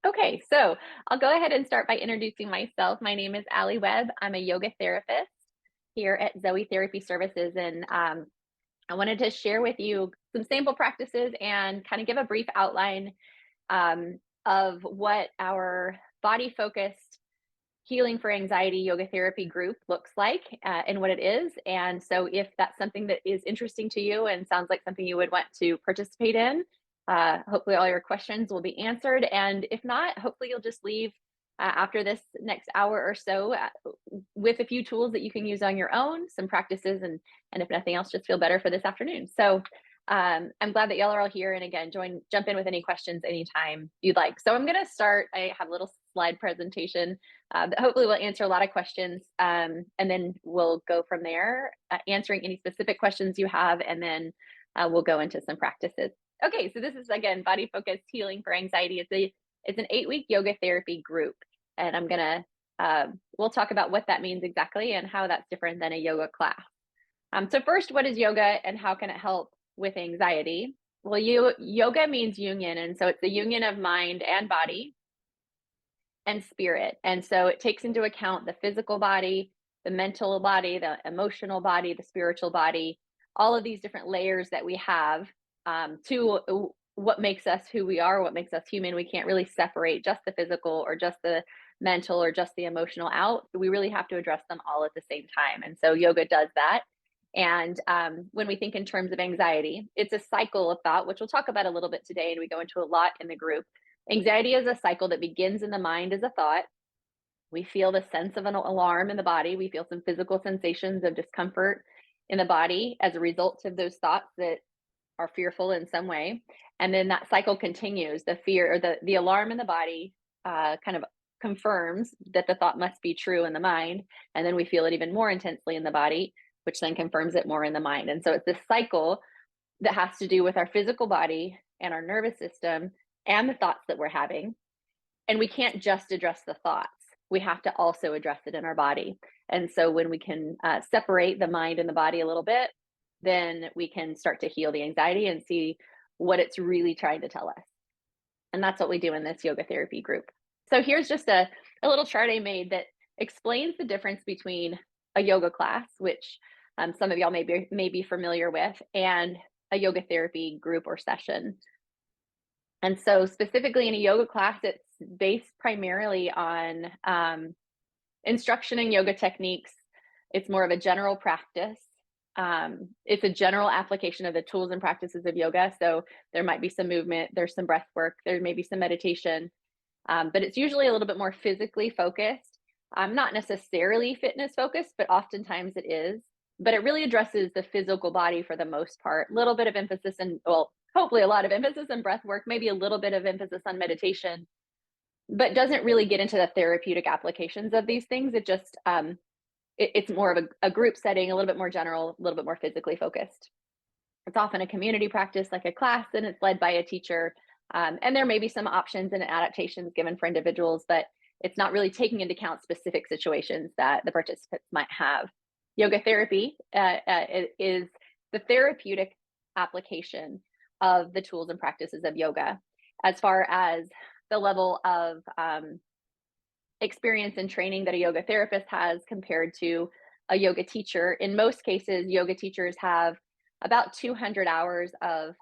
Okay, so I'll go ahead and start by introducing myself. My name is Allie Webb. I'm a yoga therapist here at Zoe Therapy Services, and I wanted to share with you some sample practices and kind of give a brief outline of what our body-focused healing for anxiety yoga therapy group looks like and what it is. And so if that's something that is interesting to you and sounds like something you would want to participate in, hopefully all your questions will be answered. And if not, hopefully you'll just leave after this next hour or so with a few tools that you can use on your own, some practices, and if nothing else, just feel better for this afternoon. So I'm glad that y'all are all here. And again, jump in with any questions anytime you'd like. So I'm going to start. I have a little slide presentation that hopefully will answer a lot of questions. And then we'll go from there, answering any specific questions you have. And then we'll go into some practices. Okay, so this is, again, body focused healing for anxiety. It's an 8-week yoga therapy group. And I'm going to, we'll talk about what that means exactly and how that's different than a yoga class. So first, what is yoga and how can it help with anxiety? Well, yoga means union, and so it's the union of mind and body and spirit. And so it takes into account the physical body, the mental body, the emotional body, the spiritual body, all of these different layers that we have to what makes us who we are, what makes us human. We can't really separate just the physical or just the mental or just the emotional out. We really have to address them all at the same time. And so yoga does that. And when we think in terms of anxiety, it's a cycle of thought, which we'll talk about a little bit today, and we go into a lot in the group. Anxiety is a cycle that begins in the mind as a thought. We feel the sense of an alarm in the body. We feel some physical sensations of discomfort in the body as a result of those thoughts that are fearful in some way. And then that cycle continues. The fear or the alarm in the body kind of confirms that the thought must be true in the mind. And then we feel it even more intensely in the body, which then confirms it more in the mind. And so it's this cycle that has to do with our physical body and our nervous system and the thoughts that we're having. And we can't just address the thoughts. We have to also address it in our body. And so when we can separate the mind and the body a little bit, then we can start to heal the anxiety and see what it's really trying to tell us. And that's what we do in this yoga therapy group. So here's just a little chart I made that explains the difference between a yoga class, which some of y'all may be familiar with, and a yoga therapy group or session. And so specifically in a yoga class, it's based primarily on instruction in yoga techniques. It's more of a general practice. It's a general application of the tools and practices of yoga. So there might be some movement, there's some breath work, there may be some meditation, but it's usually a little bit more physically focused. Not necessarily fitness focused, but oftentimes it is. But it really addresses the physical body for the most part. A little bit of emphasis and, well, hopefully a lot of emphasis on breath work, maybe a little bit of emphasis on meditation, but doesn't really get into the therapeutic applications of these things. It just, it's more of a group setting, a little bit more general, a little bit more physically focused. It's often a community practice like a class, and it's led by a teacher. And there may be some options and adaptations given for individuals, but it's not really taking into account specific situations that the participants might have. Yoga therapy is the therapeutic application of the tools and practices of yoga. As far as the level of experience and training that a yoga therapist has compared to a yoga teacher, in most cases, yoga teachers have about 200 hours of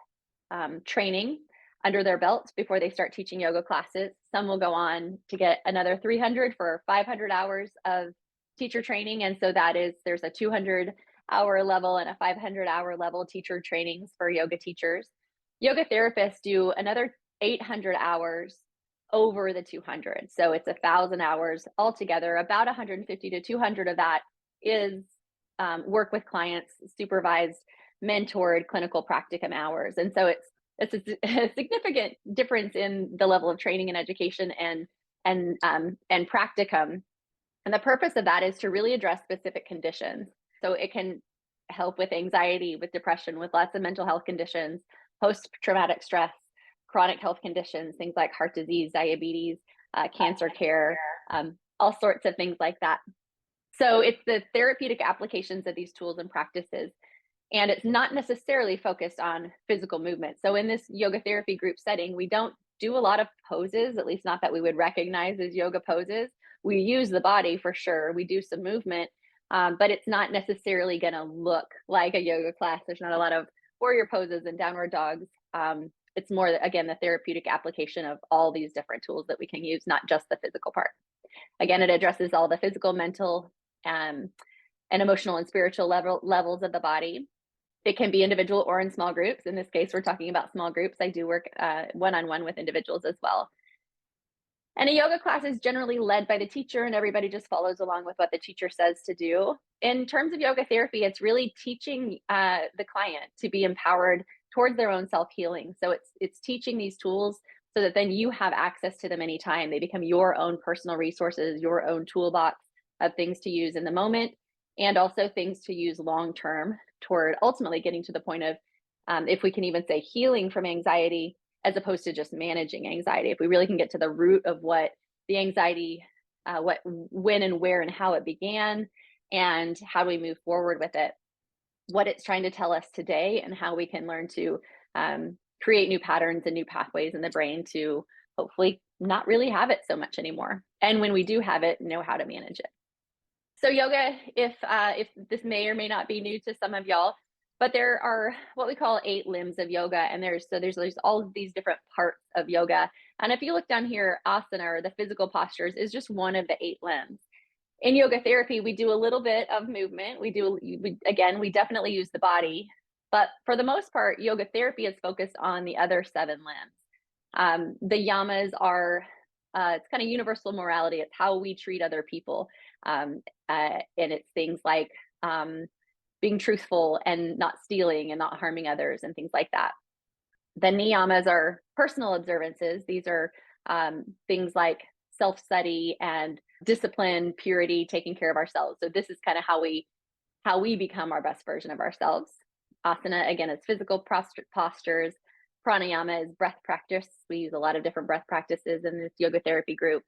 training under their belt before they start teaching yoga classes. Some will go on to get another 300 for 500 hours of teacher training. And so there's a 200-hour level and a 500-hour level teacher trainings for yoga teachers. Yoga therapists do another 800 hours over the 200. So it's 1,000 hours altogether. About 150 to 200 of that is work with clients, supervised, mentored clinical practicum hours. And so it's a significant difference in the level of training and education and practicum. And the purpose of that is to really address specific conditions. So it can help with anxiety, with depression, with lots of mental health conditions, post-traumatic stress, chronic health conditions, things like heart disease, diabetes, cancer care, all sorts of things like that. So it's the therapeutic applications of these tools and practices. And it's not necessarily focused on physical movement. So in this yoga therapy group setting, we don't do a lot of poses, at least not that we would recognize as yoga poses. We use the body for sure. We do some movement, but it's not necessarily going to look like a yoga class. There's not a lot of warrior poses and downward dogs. It's more, again, the therapeutic application of all these different tools that we can use, not just the physical part. Again, it addresses all the physical, mental, and emotional and spiritual levels of the body. It can be individual or in small groups. In this case, we're talking about small groups. I do work one-on-one with individuals as well. And a yoga class is generally led by the teacher, and everybody just follows along with what the teacher says to do. In terms of yoga therapy, it's really teaching the client to be empowered towards their own self-healing. So it's teaching these tools so that then you have access to them anytime. They become your own personal resources, your own toolbox of things to use in the moment, and also things to use long-term toward ultimately getting to the point of, if we can even say, healing from anxiety, as opposed to just managing anxiety. If we really can get to the root of what the anxiety, when and where and how it began, and how do we move forward with it, what it's trying to tell us today, and how we can learn to create new patterns and new pathways in the brain to hopefully not really have it so much anymore. And when we do have it, know how to manage it. So yoga, if this may or may not be new to some of y'all, but there are what we call 8 limbs of yoga, and there's all of these different parts of yoga. And if you look down here, asana, or the physical postures, is just one of the 8 limbs. In yoga therapy, we do a little bit of movement. We definitely use the body, but for the most part, yoga therapy is focused on the other 7 limbs. The yamas are it's kind of universal morality. It's how we treat other people, and it's things like being truthful and not stealing and not harming others and things like that. The niyamas are personal observances. These are things like self-study and discipline, purity, taking care of ourselves. So this is kind of how we become our best version of ourselves. Asana, again, is physical postures. Pranayama is breath practice. We use a lot of different breath practices in this yoga therapy group.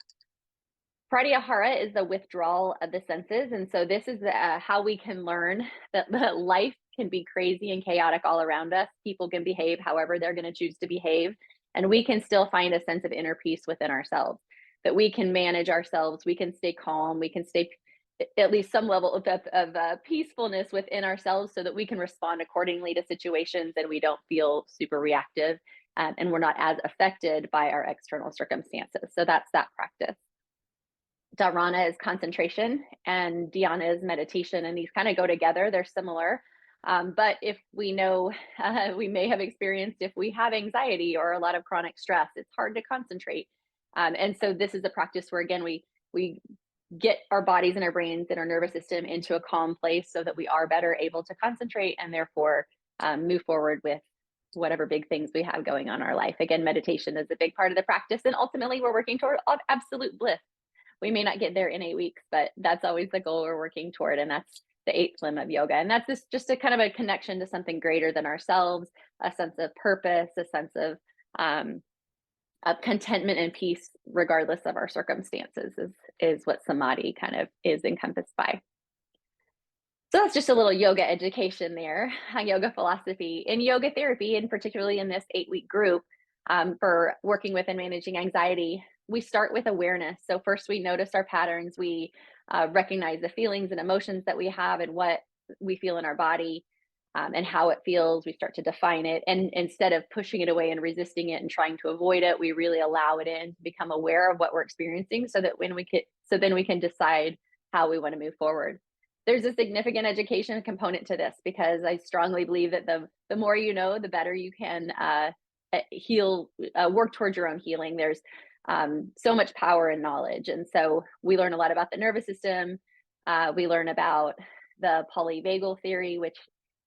Pratyahara is the withdrawal of the senses. And so this is how we can learn that life can be crazy and chaotic all around us. People can behave however they're going to choose to behave. And we can still find a sense of inner peace within ourselves, that we can manage ourselves. We can stay calm. We can stay at least some level of peacefulness within ourselves so that we can respond accordingly to situations and we don't feel super reactive, and we're not as affected by our external circumstances. So that's that practice. Dharana is concentration and dhyana is meditation, and these kind of go together. They're similar. But if we know, we may have experienced, if we have anxiety or a lot of chronic stress, it's hard to concentrate. And so this is a practice where, again, we get our bodies and our brains and our nervous system into a calm place so that we are better able to concentrate and therefore move forward with whatever big things we have going on in our life. Again, meditation is a big part of the practice, and ultimately we're working toward absolute bliss. We may not get there in 8 weeks, but that's always the goal we're working toward. And that's the 8th limb of yoga. And that's just a kind of a connection to something greater than ourselves, a sense of purpose, a sense of contentment and peace, regardless of our circumstances, is what samadhi kind of is encompassed by. So that's just a little yoga education there on yoga philosophy. In yoga therapy, and particularly in this 8-week group for working with and managing anxiety, we start with awareness. So first we notice our patterns. We recognize the feelings and emotions that we have and what we feel in our body and how it feels. We start to define it. And instead of pushing it away and resisting it and trying to avoid it, we really allow it in, to become aware of what we're experiencing so that then we can decide how we want to move forward. There's a significant education component to this, because I strongly believe that the more you know, the better you can work towards your own healing. There's so much power in knowledge. And so we learn a lot about the nervous system. We learn about the polyvagal theory, which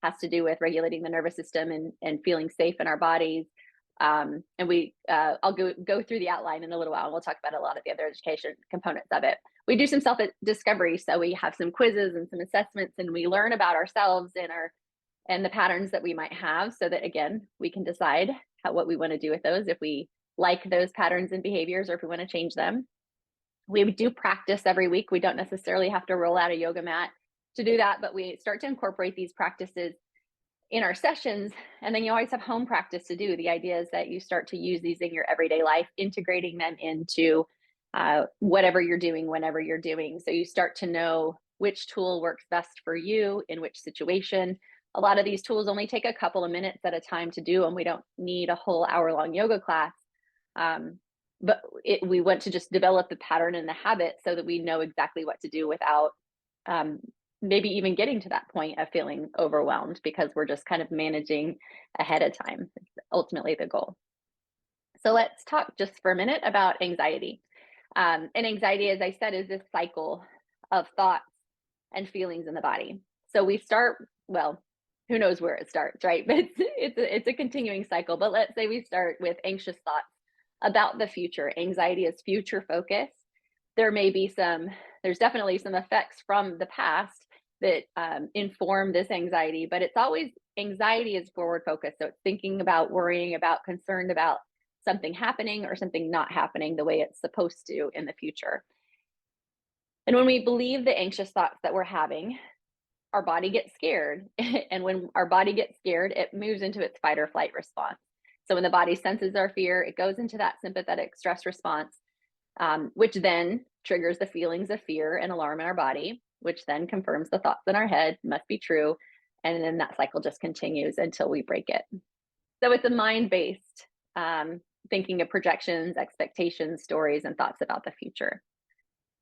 has to do with regulating the nervous system and feeling safe in our bodies. And I'll go through the outline in a little while. We'll talk about a lot of the other education components of it. We do some self-discovery. So we have some quizzes and some assessments, and we learn about ourselves and the patterns that we might have, so that, again, we can decide what we want to do with those, if we like those patterns and behaviors, or if we want to change them. We do practice every week. We don't necessarily have to roll out a yoga mat to do that, but we start to incorporate these practices in our sessions. And then you always have home practice to do. The idea is that you start to use these in your everyday life, integrating them into whatever you're doing, whenever you're doing. So you start to know which tool works best for you in which situation. A lot of these tools only take a couple of minutes at a time to do, and we don't need a whole hour-long yoga class. But we want to just develop the pattern and the habit so that we know exactly what to do without maybe even getting to that point of feeling overwhelmed, because we're just kind of managing ahead of time. It's ultimately the goal. So let's talk just for a minute about anxiety. And anxiety, as I said, is this cycle of thoughts and feelings in the body. So we start, well, who knows where it starts, right? But it's a continuing cycle. But let's say we start with anxious thoughts about the future. Anxiety is future focused. There's definitely some effects from the past that inform this anxiety, but it's always, anxiety is forward focused. So it's thinking about, worrying about, concerned about something happening or something not happening the way it's supposed to in the future. And when we believe the anxious thoughts that we're having, our body gets scared. And when our body gets scared, it moves into its fight or flight response. So when the body senses our fear, it goes into that sympathetic stress response, which then triggers the feelings of fear and alarm in our body, which then confirms the thoughts in our head must be true. And then that cycle just continues until we break it. So it's a mind-based thinking of projections, expectations, stories, and thoughts about the future.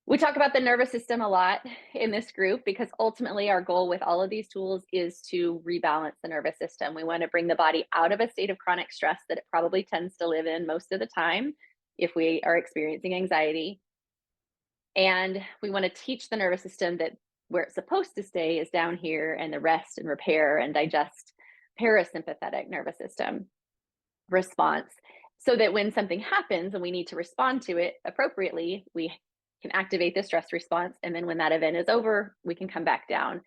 We talk about the nervous system a lot in this group because ultimately our goal with all of these tools is to rebalance the nervous system. We want to bring the body out of a state of chronic stress that it probably tends to live in most of the time if we are experiencing anxiety. And we want to teach the nervous system that where it's supposed to stay is down here, and the rest and repair and digest parasympathetic nervous system response, so that when something happens and we need to respond to it appropriately, we can activate the stress response. And then when that event is over, we can come back down.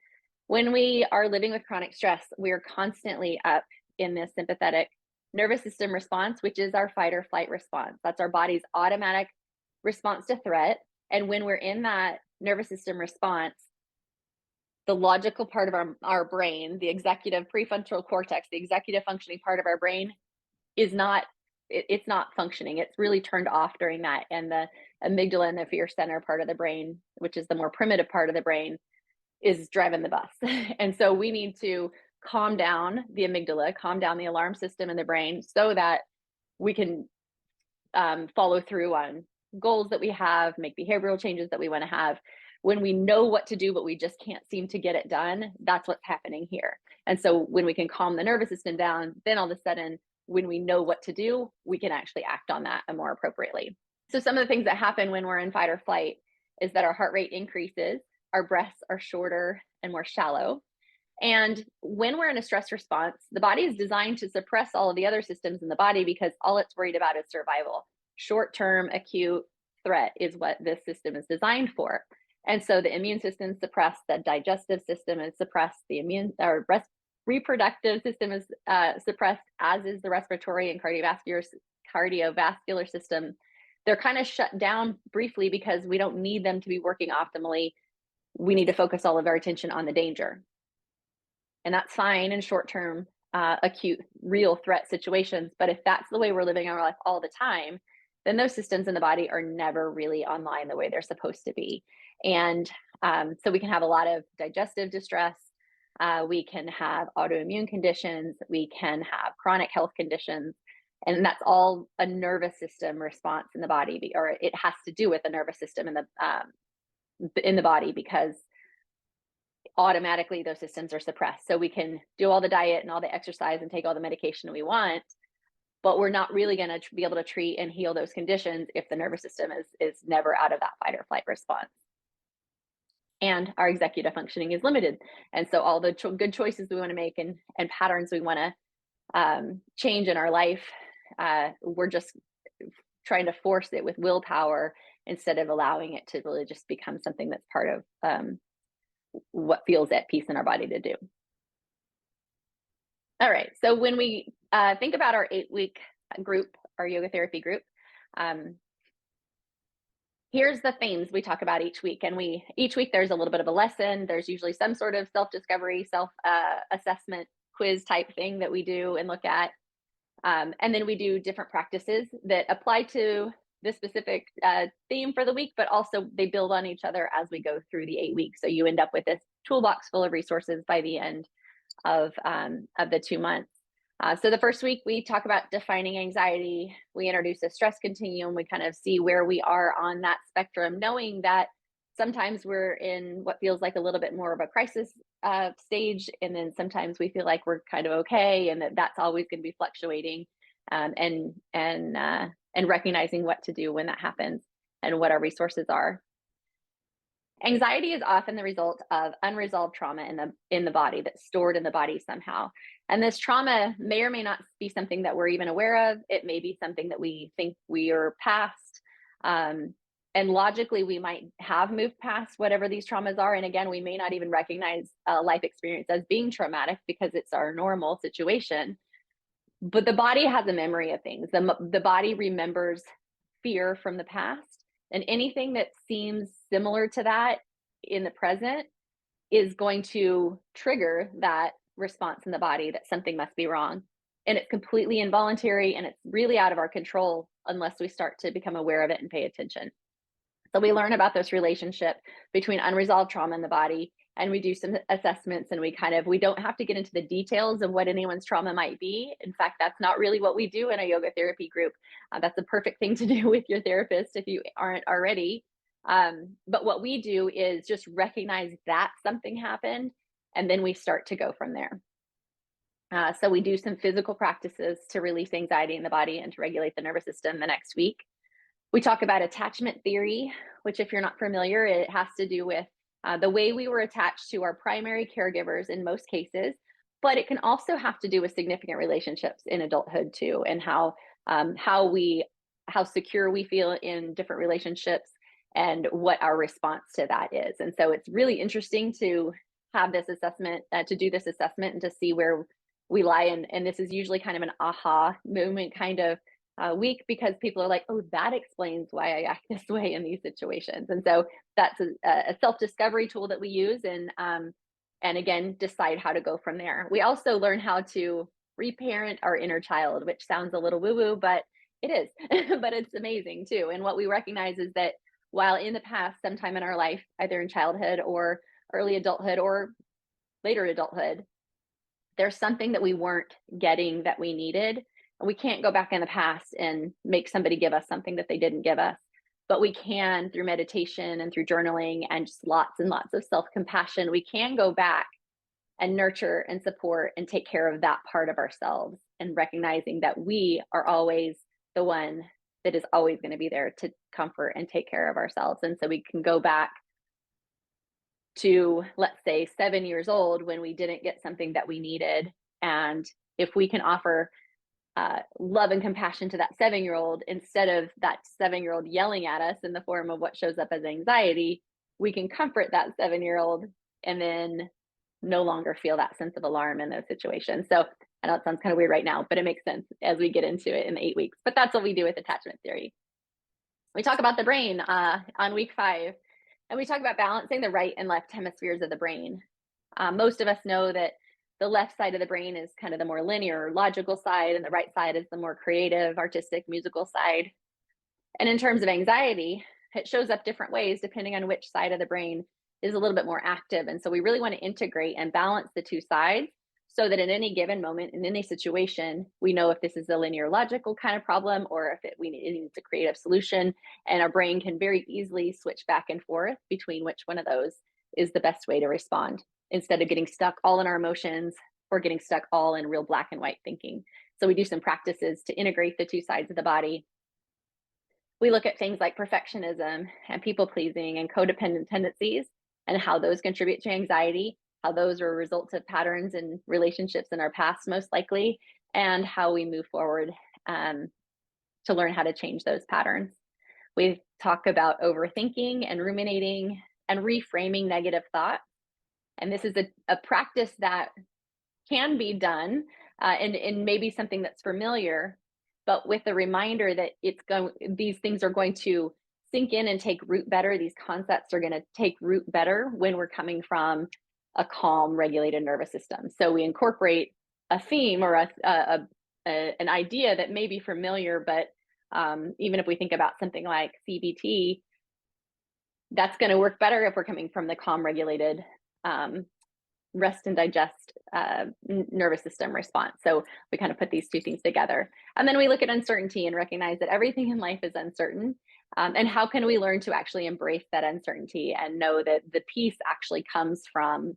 When we are living with chronic stress, we're constantly up in this sympathetic nervous system response, which is our fight or flight response. That's our body's automatic response to threat. And when we're in that nervous system response, the logical part of our brain, the executive prefrontal cortex, the executive functioning part of our brain, is not, it's not functioning. It's really turned off during that. And the amygdala and the fear center part of the brain, which is the more primitive part of the brain, is driving the bus. And so we need to calm down the amygdala, calm down the alarm system in the brain so that we can follow through on goals that we have, make behavioral changes that we want to have. When we know what to do, but we just can't seem to get it done, that's what's happening here. And so when we can calm the nervous system down, then all of a sudden, when we know what to do, we can actually act on that more appropriately. So some of the things that happen when we're in fight or flight is that our heart rate increases, our breaths are shorter and more shallow. And when we're in a stress response, the body is designed to suppress all of the other systems in the body because all it's worried about is survival. Short-term acute threat is what this system is designed for. And so the immune system is suppressed, the digestive system is suppressed, the reproductive system is suppressed, as is the respiratory and cardiovascular system. They're kind of shut down briefly because we don't need them to be working optimally. We need to focus all of our attention on the danger. And that's fine in short-term, acute, real threat situations. But if that's the way we're living our life all the time, then those systems in the body are never really online the way they're supposed to be. And so we can have a lot of digestive distress. We can have autoimmune conditions. We can have chronic health conditions. And that's all a nervous system response in the body, or it has to do with the nervous system in the body, because automatically those systems are suppressed. So we can do all the diet and all the exercise and take all the medication we want, but we're not really going to be able to treat and heal those conditions if the nervous system is never out of that fight or flight response. And our executive functioning is limited. And so all the good choices we want to make and patterns we want to change in our life, we're just trying to force it with willpower instead of allowing it to really just become something that's part of what feels at peace in our body to do. All right, so when we think about our 8-week group, our yoga therapy group, here's the themes we talk about each week. And each week there's a little bit of a lesson. There's usually some sort of self-discovery, self-assessment quiz type thing that we do and look at. And then we do different practices that apply to the specific theme for the week, but also they build on each other as we go through the 8 weeks. So you end up with this toolbox full of resources by the end of the 2 months. So the first week we talk about defining anxiety. We introduce a stress continuum. We kind of see where we are on that spectrum, knowing that sometimes we're in what feels like a little bit more of a crisis stage, and then sometimes we feel like we're kind of okay, and that's always going to be fluctuating, and recognizing what to do when that happens and what our resources are. Anxiety is often the result of unresolved trauma in the body that's stored in the body somehow. And this trauma may or may not be something that we're even aware of. It may be something that we think we are past. And logically, we might have moved past whatever these traumas are. And again, we may not even recognize life experience as being traumatic because it's our normal situation. But the body has a memory of things. The body remembers fear from the past, and anything that seems similar to that in the present is going to trigger that response in the body that something must be wrong. And it's completely involuntary, and it's really out of our control unless we start to become aware of it and pay attention. So we learn about this relationship between unresolved trauma in the body, and we do some assessments, and we don't have to get into the details of what anyone's trauma might be. In fact, that's not really what we do in a yoga therapy group. That's a perfect thing to do with your therapist if you aren't already. But what we do is just recognize that something happened, and then we start to go from there. So we do some physical practices to release anxiety in the body and to regulate the nervous system the next week. We talk about attachment theory, which, if you're not familiar, it has to do with the way we were attached to our primary caregivers in most cases, but it can also have to do with significant relationships in adulthood too, and how secure we feel in different relationships and what our response to that is. And so it's really interesting to have this assessment, to do this assessment, and to see where we lie. And this is usually kind of an aha moment kind of week, because people are like, oh, that explains why I act this way in these situations. And so that's a self-discovery tool that we use, and again, decide how to go from there. We also learn how to reparent our inner child, which sounds a little woo-woo, but it is, but it's amazing too. And what we recognize is that while in the past, sometime in our life, either in childhood or early adulthood or later adulthood, there's something that we weren't getting that we needed. And we can't go back in the past and make somebody give us something that they didn't give us. But we can, through meditation and through journaling and just lots and lots of self-compassion, we can go back and nurture and support and take care of that part of ourselves, and recognizing that we are always the one that is always going to be there to comfort and take care of ourselves. And so we can go back to, let's say, 7 years old when we didn't get something that we needed. And if we can offer love and compassion to that 7-year-old, instead of that 7-year-old yelling at us in the form of what shows up as anxiety, we can comfort that 7-year-old and then no longer feel that sense of alarm in those situations. So I know it sounds kind of weird right now, but it makes sense as we get into it in the 8 weeks. But that's what we do with attachment theory. We talk about the brain on week 5, and we talk about balancing the right and left hemispheres of the brain. Most of us know that the left side of the brain is kind of the more linear, logical side, and the right side is the more creative, artistic, musical side. And in terms of anxiety, it shows up different ways depending on which side of the brain is a little bit more active. And so we really want to integrate and balance the two sides, so that at any given moment, in any situation, we know if this is a linear, logical kind of problem, or if it needs a creative solution. And our brain can very easily switch back and forth between which one of those is the best way to respond, instead of getting stuck all in our emotions or getting stuck all in real black and white thinking. So we do some practices to integrate the two sides of the body. We look at things like perfectionism and people pleasing and codependent tendencies, and how those contribute to anxiety, how those are results of patterns and relationships in our past, most likely, and how we move forward to learn how to change those patterns. We talk about overthinking and ruminating and reframing negative thoughts. And this is a practice that can be done and maybe something that's familiar, but with the reminder that these things are going to sink in and take root better. These concepts are going to take root better when we're coming from a calm, regulated nervous system. So we incorporate a theme or an idea that may be familiar, but even if we think about something like CBT, that's going to work better if we're coming from the calm, regulated, rest and digest nervous system response. So we kind of put these two things together. And then we look at uncertainty and recognize that everything in life is uncertain. And how can we learn to actually embrace that uncertainty and know that the peace actually comes from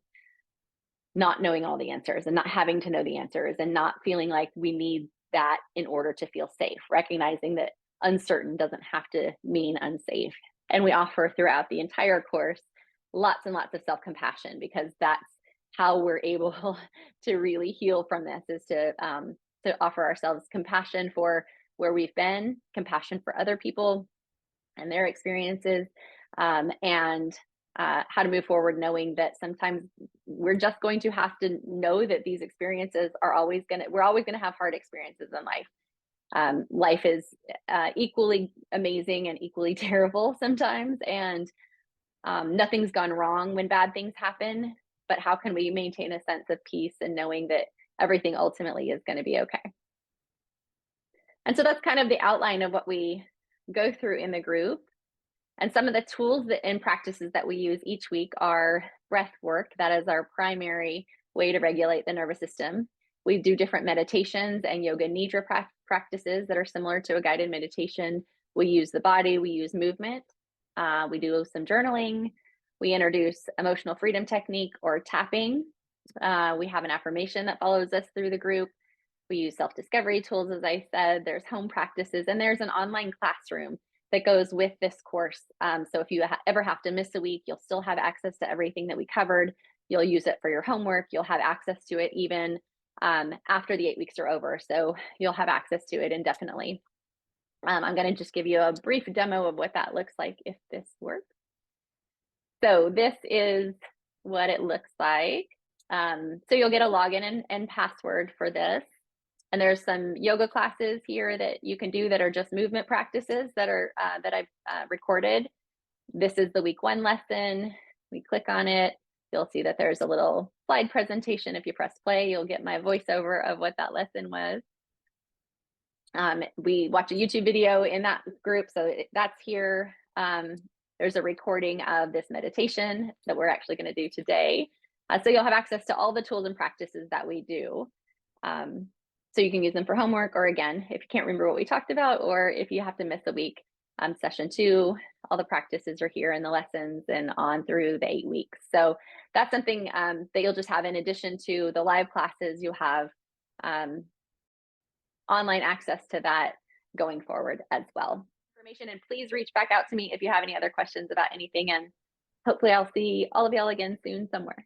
not knowing all the answers and not having to know the answers and not feeling like we need that in order to feel safe, recognizing that uncertain doesn't have to mean unsafe. And we offer throughout the entire course lots and lots of self-compassion, because that's how we're able to really heal from this, is to offer ourselves compassion for where we've been, compassion for other people and their experiences, and how to move forward, knowing that sometimes we're just going to have to know that these experiences are we're always gonna have hard experiences in life. Life is equally amazing and equally terrible sometimes, and nothing's gone wrong when bad things happen, but how can we maintain a sense of peace and knowing that everything ultimately is gonna be okay? And so that's kind of the outline of what we go through in the group. And some of the tools and practices that we use each week are breath work. That is our primary way to regulate the nervous system. We do different meditations and yoga nidra practices that are similar to a guided meditation. We use the body, we use movement, we do some journaling. We introduce emotional freedom technique or tapping. We have an affirmation that follows us through the group. We use self-discovery tools, as I said. There's home practices, and there's an online classroom that goes with this course. So if you ever have to miss a week, you'll still have access to everything that we covered. You'll use it for your homework. You'll have access to it even after the 8 weeks are over. So you'll have access to it indefinitely. I'm going to just give you a brief demo of what that looks like if this works. So this is what it looks like. So you'll get a login and password for this. And there's some yoga classes here that you can do that are just movement practices that I've recorded. This is the week 1 lesson. We click on it. You'll see that there's a little slide presentation. If you press play, you'll get my voiceover of what that lesson was. We watch a YouTube video in that group, so that's here. There's a recording of this meditation that we're actually going to do today. So you'll have access to all the tools and practices that we do. So you can use them for homework, or again, if you can't remember what we talked about, or if you have to miss a week, session 2, all the practices are here in the lessons and on through the 8 weeks. So that's something that you'll just have in addition to the live classes. You'll have online access to that going forward as well. And please reach back out to me if you have any other questions about anything, and hopefully I'll see all of y'all again soon somewhere.